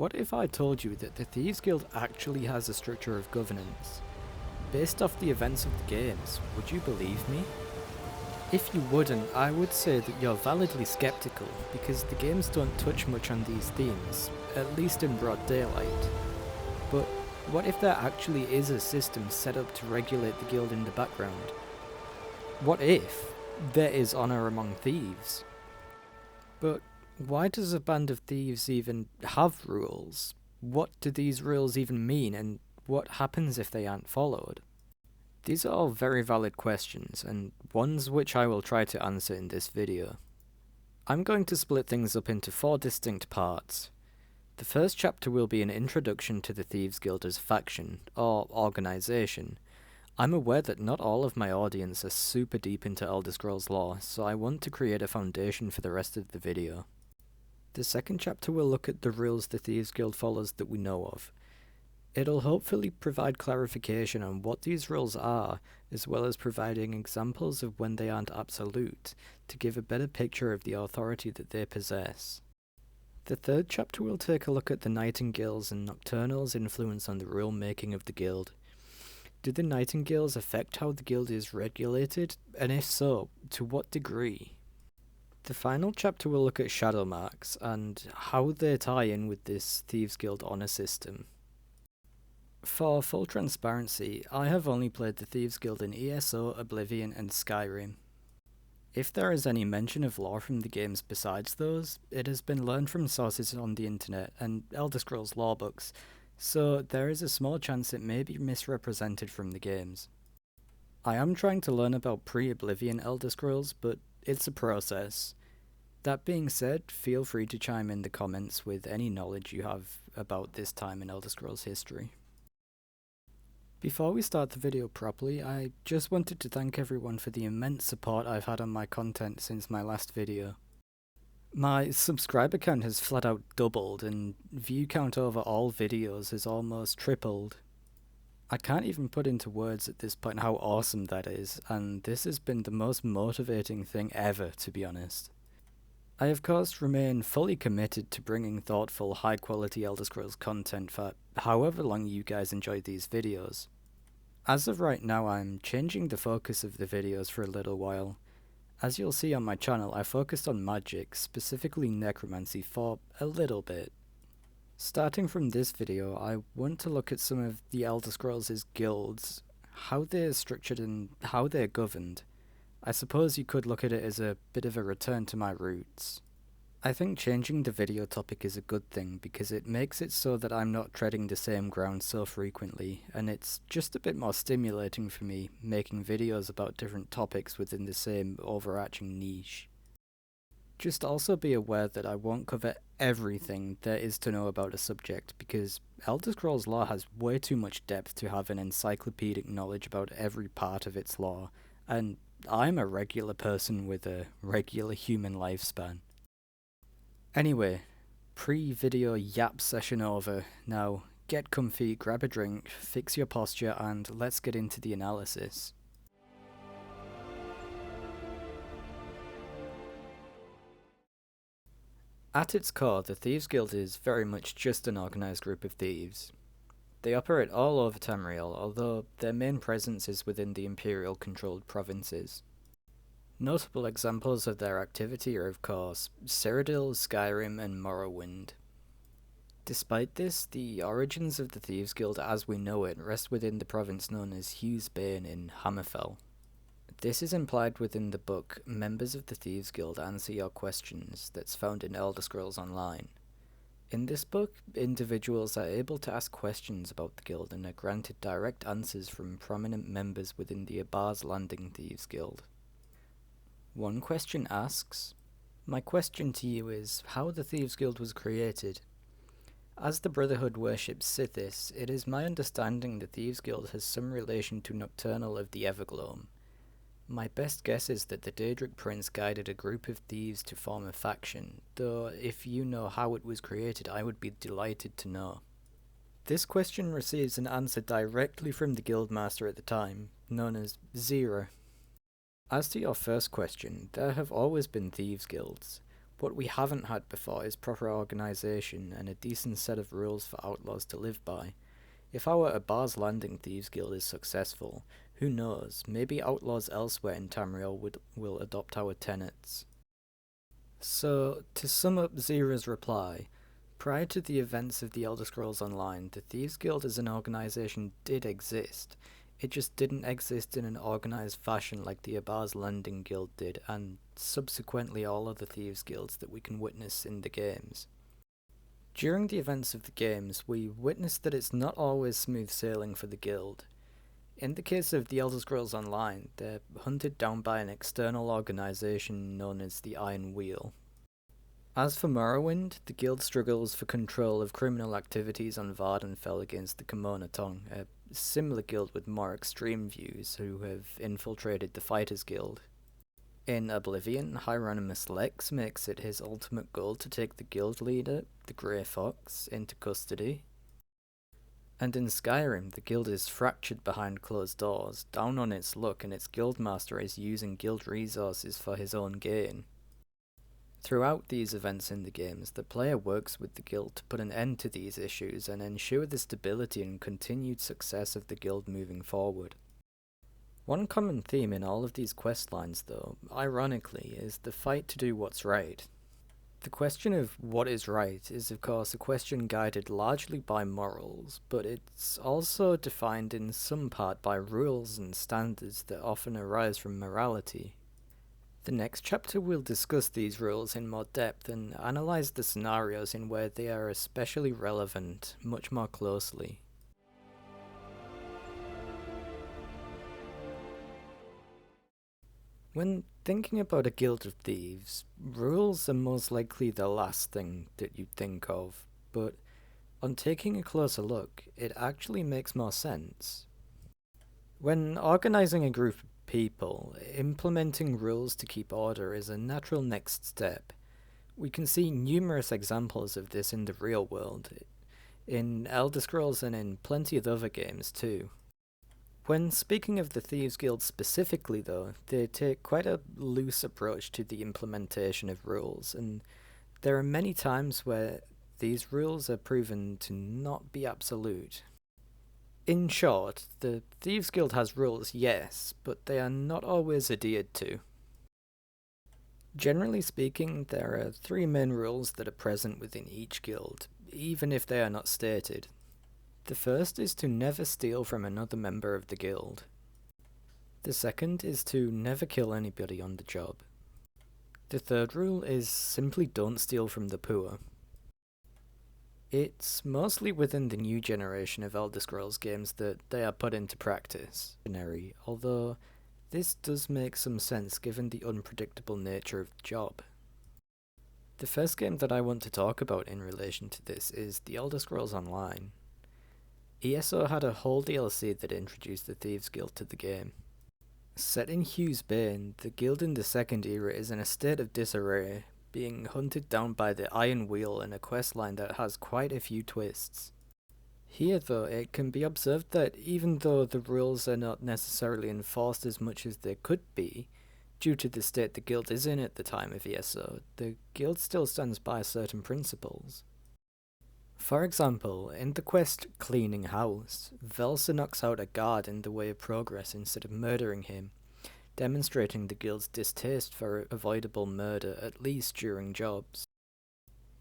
What if I told you that the Thieves Guild actually has a structure of governance? Based off the events of the games, would you believe me? If you wouldn't, I would say that you're validly skeptical, because the games don't touch much on these themes, at least in broad daylight. But what if there actually is a system set up to regulate the guild in the background? What if there is honour among thieves? But why does a band of thieves even have rules? What do these rules even mean, and what happens if they aren't followed? These are all very valid questions, and ones which I will try to answer in this video. I'm going to split things up into 4 distinct parts. The first chapter will be an introduction to the Thieves Guild as a faction, or organisation. I'm aware that not all of my audience are super deep into Elder Scrolls lore, so I want to create a foundation for the rest of the video. The second chapter will look at the rules the Thieves Guild follows that we know of. It'll hopefully provide clarification on what these rules are, as well as providing examples of when they aren't absolute, to give a better picture of the authority that they possess. The third chapter will take a look at the Nightingales and Nocturnals' influence on the rule-making of the guild. Do the Nightingales affect how the guild is regulated, and if so, to what degree? The final chapter will look at Shadowmarks, and how they tie in with this Thieves Guild honour system. For full transparency, I have only played the Thieves Guild in ESO, Oblivion and Skyrim. If there is any mention of lore from the games besides those, it has been learned from sources on the internet and Elder Scrolls lore books, so there is a small chance it may be misrepresented from the games. I am trying to learn about pre-Oblivion Elder Scrolls, but it's a process. That being said, feel free to chime in the comments with any knowledge you have about this time in Elder Scrolls history. Before we start the video properly, I just wanted to thank everyone for the immense support I've had on my content since my last video. My subscriber count has flat out doubled, and view count over all videos has almost tripled. I can't even put into words at this point how awesome that is, and this has been the most motivating thing ever, to be honest. I of course remain fully committed to bringing thoughtful, high quality Elder Scrolls content for however long you guys enjoy these videos. As of right now, I'm changing the focus of the videos for a little while. As you'll see on my channel, I focused on magic, specifically necromancy, for a little bit. Starting from this video, I want to look at some of the Elder Scrolls' guilds, how they're structured and how they're governed. I suppose you could look at it as a bit of a return to my roots. I think changing the video topic is a good thing because it makes it so that I'm not treading the same ground so frequently, and it's just a bit more stimulating for me making videos about different topics within the same overarching niche. Just also be aware that I won't cover everything there is to know about a subject, because Elder Scrolls lore has way too much depth to have an encyclopedic knowledge about every part of its lore, and I'm a regular person with a regular human lifespan. Anyway, pre-video yap session over. Now, get comfy, grab a drink, fix your posture, and let's get into the analysis. At its core, the Thieves Guild is very much just an organised group of thieves. They operate all over Tamriel, although their main presence is within the Imperial-controlled provinces. Notable examples of their activity are, of course, Cyrodiil, Skyrim, and Morrowind. Despite this, the origins of the Thieves Guild as we know it rest within the province known as Hughes Bane in Hammerfell. This is implied within the book Members of the Thieves Guild Answer Your Questions that's found in Elder Scrolls Online. In this book, individuals are able to ask questions about the guild and are granted direct answers from prominent members within the Abar's Landing Thieves Guild. One question asks, "My question to you is how the Thieves Guild was created. As the Brotherhood worships Sithis, it is my understanding the Thieves Guild has some relation to Nocturnal of the Evergloam. My best guess is that the Daedric Prince guided a group of thieves to form a faction, though if you know how it was created, I would be delighted to know." This question receives an answer directly from the Guildmaster at the time, known as Zera. As to your first question, there have always been Thieves Guilds. What we haven't had before is proper organisation and a decent set of rules for outlaws to live by. If our Abar's Landing Thieves Guild is successful, who knows, maybe outlaws elsewhere in Tamriel will adopt our tenets. So, to sum up Zira's reply, prior to the events of the Elder Scrolls Online, the Thieves Guild as an organisation did exist. It just didn't exist in an organised fashion like the Abar's Landing Guild did, and subsequently all other Thieves Guilds that we can witness in the games. During the events of the games, we witnessed that it's not always smooth sailing for the guild. In the case of the Elder Scrolls Online, they're hunted down by an external organisation known as the Iron Wheel. As for Morrowind, the guild struggles for control of criminal activities on Vardenfell against the Kimona Tong, a similar guild with more extreme views who have infiltrated the Fighters Guild. In Oblivion, Hieronymus Lex makes it his ultimate goal to take the guild leader, the Grey Fox, into custody. And in Skyrim, the guild is fractured behind closed doors, down on its luck, and its guildmaster is using guild resources for his own gain. Throughout these events in the games, the player works with the guild to put an end to these issues and ensure the stability and continued success of the guild moving forward. One common theme in all of these questlines, though, ironically, is the fight to do what's right. The question of what is right is of course a question guided largely by morals, but it's also defined in some part by rules and standards that often arise from morality. The next chapter will discuss these rules in more depth and analyse the scenarios in where they are especially relevant much more closely. When thinking about a guild of thieves, rules are most likely the last thing that you'd think of, but on taking a closer look, it actually makes more sense. When organising a group of people, implementing rules to keep order is a natural next step. We can see numerous examples of this in the real world, in Elder Scrolls and in plenty of other games too. When speaking of the Thieves Guild specifically though, they take quite a loose approach to the implementation of rules, and there are many times where these rules are proven to not be absolute. In short, the Thieves Guild has rules, yes, but they are not always adhered to. Generally speaking, there are 3 main rules that are present within each guild, even if they are not stated. The first is to never steal from another member of the guild. The second is to never kill anybody on the job. The third rule is simply don't steal from the poor. It's mostly within the new generation of Elder Scrolls games that they are put into practice, although this does make some sense given the unpredictable nature of the job. The first game that I want to talk about in relation to this is the Elder Scrolls Online. ESO had a whole DLC that introduced the Thieves Guild to the game. Set in Hughes Bane, the guild in the Second Era is in a state of disarray, being hunted down by the Iron Wheel in a questline that has quite a few twists. Here though, it can be observed that even though the rules are not necessarily enforced as much as they could be, due to the state the guild is in at the time of ESO, the guild still stands by certain principles. For example, in the quest Cleaning House, Velsa knocks out a guard in the way of progress instead of murdering him, demonstrating the guild's distaste for avoidable murder, at least during jobs.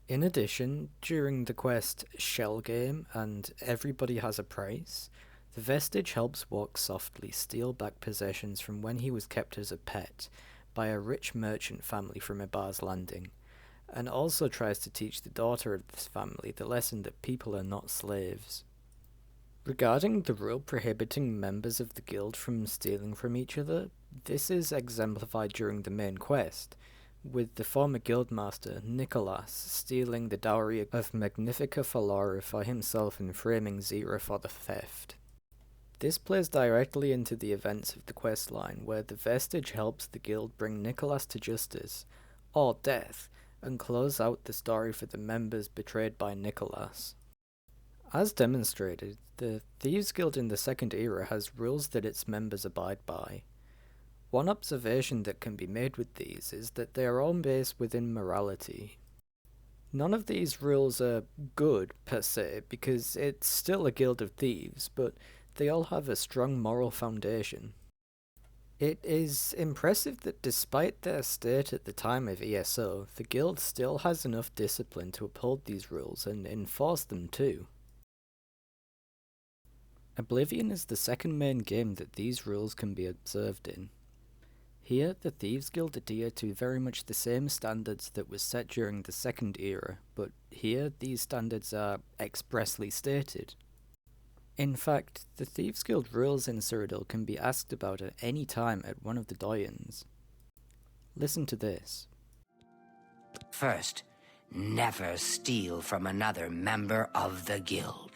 In addition, during the quest Shell Game and Everybody Has a Price, the Vestige helps Walk Softly steal back possessions from when he was kept as a pet by a rich merchant family from Abar's Landing, and also tries to teach the daughter of this family the lesson that people are not slaves. Regarding the rule prohibiting members of the guild from stealing from each other, this is exemplified during the main quest, with the former guildmaster, Nicholas, stealing the dowry of Magnifica Falora for himself and framing Zira for the theft. This plays directly into the events of the questline, where the Vestige helps the guild bring Nicholas to justice, or death, and close out the story for the members betrayed by Nicholas. As demonstrated, the Thieves Guild in the Second Era has rules that its members abide by. One observation that can be made with these is that they are all based within morality. None of these rules are good, per se, because it's still a guild of thieves, but they all have a strong moral foundation. It is impressive that despite their state at the time of ESO, the guild still has enough discipline to uphold these rules and enforce them too. Oblivion is the second main game that these rules can be observed in. Here, the Thieves Guild adhere to very much the same standards that were set during the Second Era, but here these standards are expressly stated. In fact, the Thieves Guild rules in Cyrodiil can be asked about at any time at one of the doyens. Listen to this. First, never steal from another member of the guild.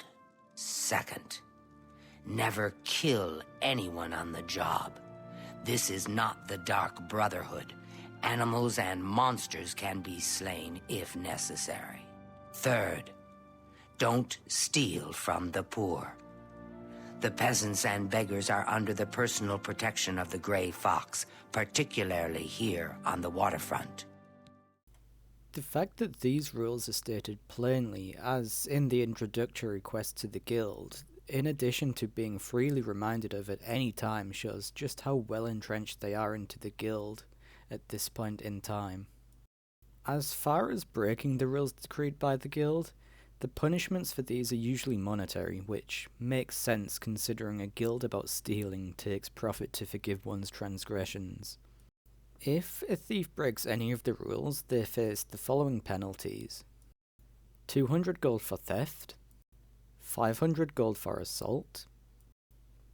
Second, never kill anyone on the job. This is not the Dark Brotherhood. Animals and monsters can be slain if necessary. Third, don't steal from the poor. The peasants and beggars are under the personal protection of the Grey Fox, particularly here on the waterfront. The fact that these rules are stated plainly, as in the introductory quest to the guild, in addition to being freely reminded of at any time, shows just how well entrenched they are into the guild at this point in time. As far as breaking the rules decreed by the guild, the punishments for these are usually monetary, which makes sense considering a guild about stealing takes profit to forgive one's transgressions. If a thief breaks any of the rules, they face the following penalties: 200 gold for theft, 500 gold for assault,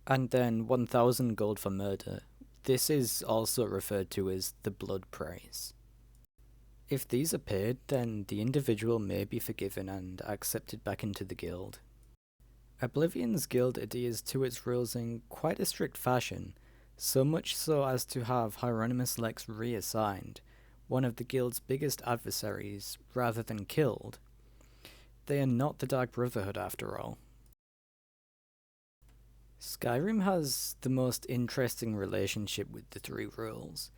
and then 1000 gold for murder. This is also referred to as the blood price. If these are paid, then the individual may be forgiven and accepted back into the guild. Oblivion's guild adheres to its rules in quite a strict fashion, so much so as to have Hieronymus Lex reassigned, one of the guild's biggest adversaries, rather than killed. They are not the Dark Brotherhood after all. Skyrim has the most interesting relationship with the three rules.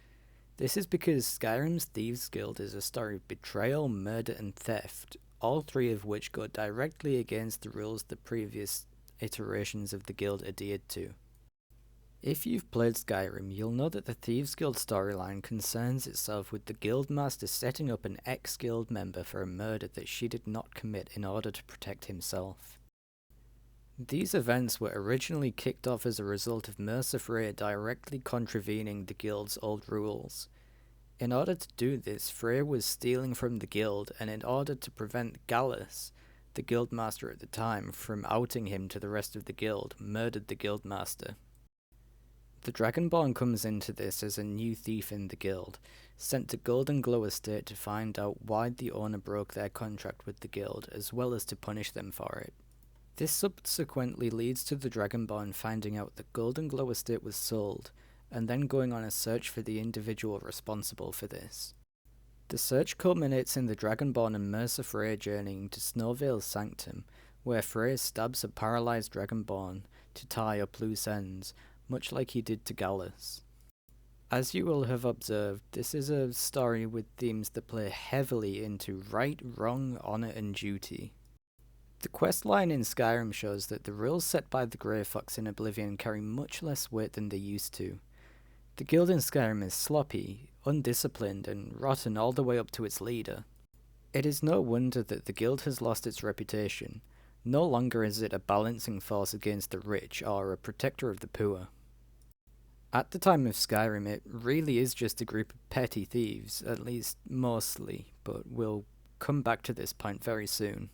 This is because Skyrim's Thieves Guild is a story of betrayal, murder, and theft, all three of which go directly against the rules the previous iterations of the guild adhered to. If you've played Skyrim, you'll know that the Thieves Guild storyline concerns itself with the guildmaster setting up an ex-guild member for a murder that she did not commit in order to protect himself. These events were originally kicked off as a result of Mercer Frey directly contravening the guild's old rules. In order to do this, Frey was stealing from the guild, and in order to prevent Gallus, the guildmaster at the time, from outing him to the rest of the guild, murdered the guildmaster. The Dragonborn comes into this as a new thief in the guild, sent to Golden Glow Estate to find out why the owner broke their contract with the guild, as well as to punish them for it. This subsequently leads to the Dragonborn finding out that Golden Glow Estate was sold, and then going on a search for the individual responsible for this. The search culminates in the Dragonborn and Mercer Frey journeying to Snowvale's Sanctum, where Frey stabs a paralysed Dragonborn to tie up loose ends, much like he did to Gallus. As you will have observed, this is a story with themes that play heavily into right, wrong, honour and duty. The questline in Skyrim shows that the rules set by the Grey Fox in Oblivion carry much less weight than they used to. The guild in Skyrim is sloppy, undisciplined, and rotten all the way up to its leader. It is no wonder that the guild has lost its reputation. No longer is it a balancing force against the rich or a protector of the poor. At the time of Skyrim, it really is just a group of petty thieves, at least mostly, but we'll come back to this point very soon.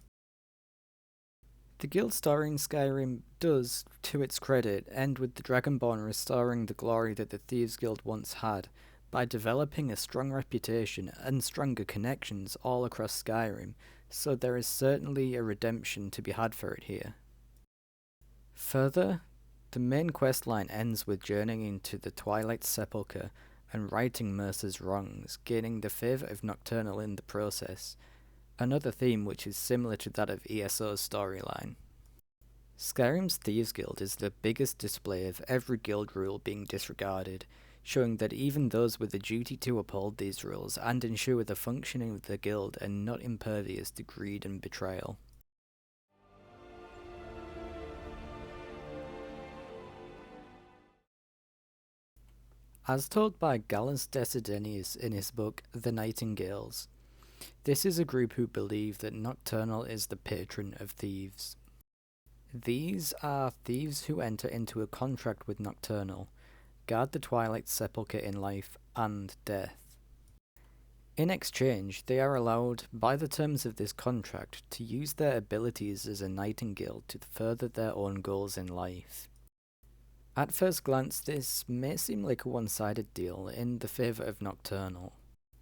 The guild story in Skyrim does, to its credit, end with the Dragonborn restoring the glory that the Thieves Guild once had, by developing a strong reputation and stronger connections all across Skyrim, so there is certainly a redemption to be had for it here. Further, the main questline ends with journeying into the Twilight Sepulchre and righting Mercer's wrongs, gaining the favour of Nocturnal in the process, another theme which is similar to that of ESO's storyline. Skyrim's Thieves Guild is the biggest display of every guild rule being disregarded. showing that even those with a duty to uphold these rules and ensure the functioning of the guild are not impervious to greed and betrayal. As told by Gallus Desidenius in his book The Nightingales, this is a group who believe that Nocturnal is the patron of thieves. These are thieves who enter into a contract with Nocturnal, guard the Twilight Sepulchre in life and death. In exchange, they are allowed, by the terms of this contract, to use their abilities as a Nightingale to further their own goals in life. At first glance, this may seem like a one-sided deal in the favour of Nocturnal.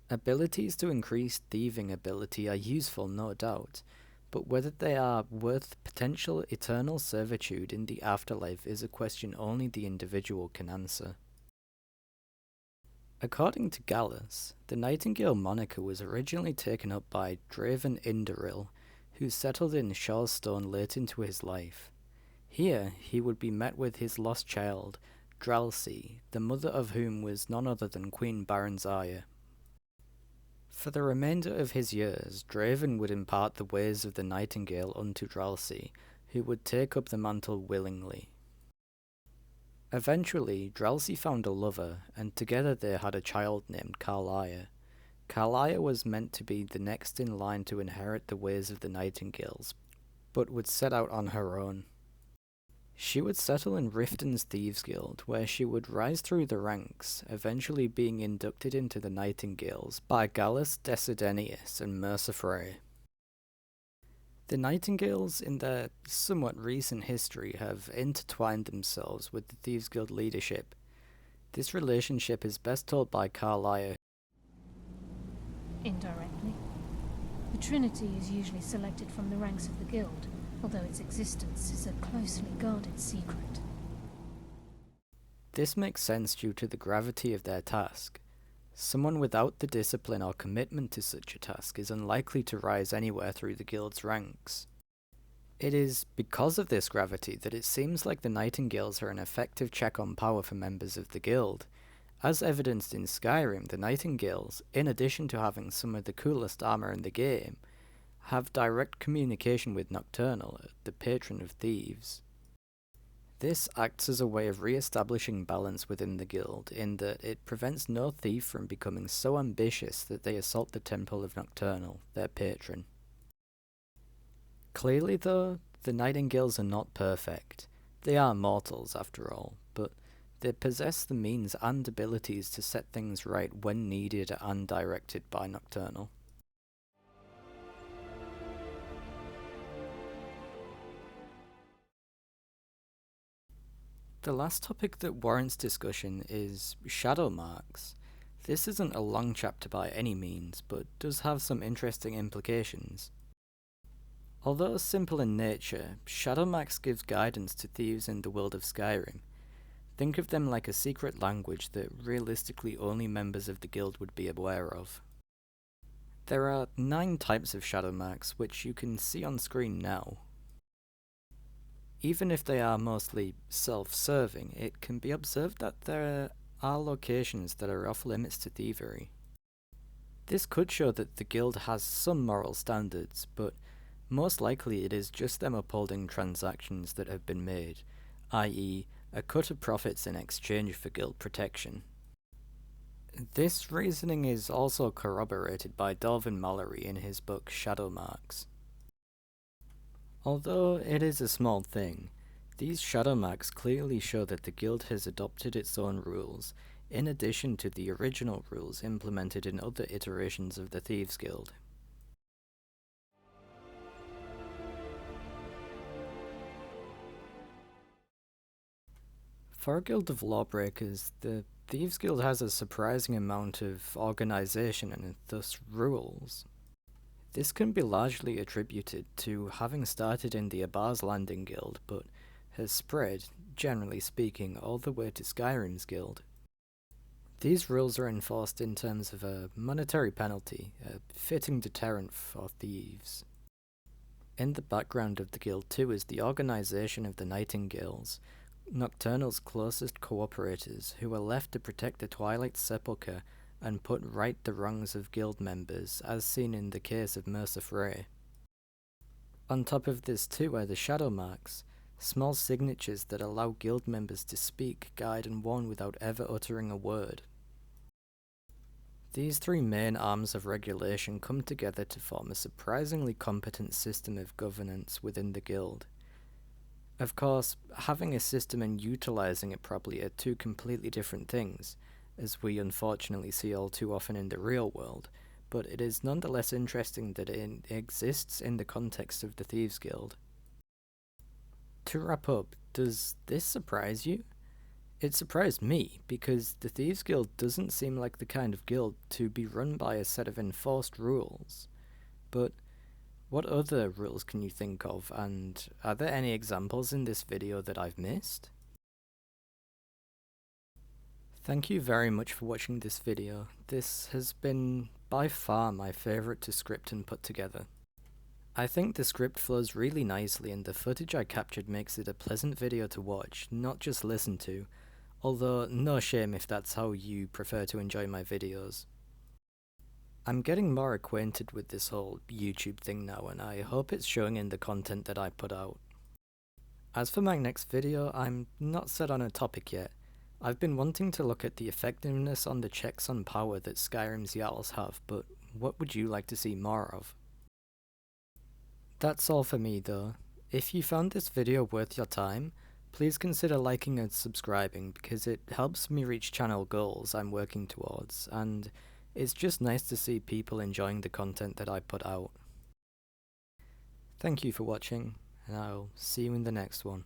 Abilities to increase thieving ability are useful, no doubt, but whether they are worth potential eternal servitude in the afterlife is a question only the individual can answer. According to Gallus, the Nightingale moniker was originally taken up by Draven Indoril, who settled in Shawstone late into his life. Here, he would be met with his lost child, Dralcy, the mother of whom was none other than Queen Baranzaya. For the remainder of his years, Draven would impart the ways of the Nightingale unto Dralcy, who would take up the mantle willingly. Eventually, Dralcy found a lover, and together they had a child named Carlia. Carlia was meant to be the next in line to inherit the ways of the Nightingales, but would set out on her own. She would settle in Riften's Thieves Guild, where she would rise through the ranks, eventually being inducted into the Nightingales by Gallus Desidenius and Mercer Frey. The Nightingales, in their somewhat recent history, have intertwined themselves with the Thieves Guild leadership. This relationship is best told by Carlia. Indirectly. The Trinity is usually selected from the ranks of the Guild, although its existence is a closely guarded secret. This makes sense due to the gravity of their task. Someone without the discipline or commitment to such a task is unlikely to rise anywhere through the Guild's ranks. It is because of this gravity that it seems like the Nightingales are an effective check on power for members of the Guild. As evidenced in Skyrim, the Nightingales, in addition to having some of the coolest armor in the game, have direct communication with Nocturnal, the patron of thieves. This acts as a way of re-establishing balance within the guild, in that it prevents no thief from becoming so ambitious that they assault the temple of Nocturnal, their patron. Clearly though, the Nightingales are not perfect. They are mortals after all, but they possess the means and abilities to set things right when needed and directed by Nocturnal. The last topic that warrants discussion is Shadowmarks. This isn't a long chapter by any means, but does have some interesting implications. Although simple in nature, Shadowmarks gives guidance to thieves in the world of Skyrim. Think of them like a secret language that realistically only members of the guild would be aware of. There are 9 types of Shadowmarks, which you can see on screen now. Even if they are mostly self-serving, it can be observed that there are locations that are off limits to thievery. This could show that the guild has some moral standards, but most likely it is just them upholding transactions that have been made, i.e. a cut of profits in exchange for guild protection. This reasoning is also corroborated by Dorvin Mallory in his book Shadowmarks. Although it is a small thing, these Shadowmarks clearly show that the guild has adopted its own rules, in addition to the original rules implemented in other iterations of the Thieves Guild. For a guild of lawbreakers, the Thieves Guild has a surprising amount of organisation and thus rules. This can be largely attributed to having started in the Abar's Landing Guild, but has spread, generally speaking, all the way to Skyrim's guild. These rules are enforced in terms of a monetary penalty, a fitting deterrent for thieves. In the background of the guild too is the organisation of the Nightingales, Nocturnal's closest cooperators, who were left to protect the Twilight Sepulchre and put right the wrongs of guild members, as seen in the case of Mercer Frey. On top of this too are the Shadowmarks, small signatures that allow guild members to speak, guide and warn without ever uttering a word. These three main arms of regulation come together to form a surprisingly competent system of governance within the guild. Of course, having a system and utilising it properly are two completely different things, as we unfortunately see all too often in the real world, but it is nonetheless interesting that it exists in the context of the Thieves Guild. To wrap up, does this surprise you? It surprised me, because the Thieves Guild doesn't seem like the kind of guild to be run by a set of enforced rules. But what other rules can you think of, and are there any examples in this video that I've missed? Thank you very much for watching this video. This has been by far my favourite to script and put together. I think the script flows really nicely and the footage I captured makes it a pleasant video to watch, not just listen to, although no shame if that's how you prefer to enjoy my videos. I'm getting more acquainted with this whole YouTube thing now, and I hope it's showing in the content that I put out. As for my next video, I'm not set on a topic yet. I've been wanting to look at the effectiveness on the checks on power that Skyrim's Jarls have, but what would you like to see more of? That's all for me though. If you found this video worth your time, please consider liking and subscribing because it helps me reach channel goals I'm working towards, and it's just nice to see people enjoying the content that I put out. Thank you for watching, and I'll see you in the next one.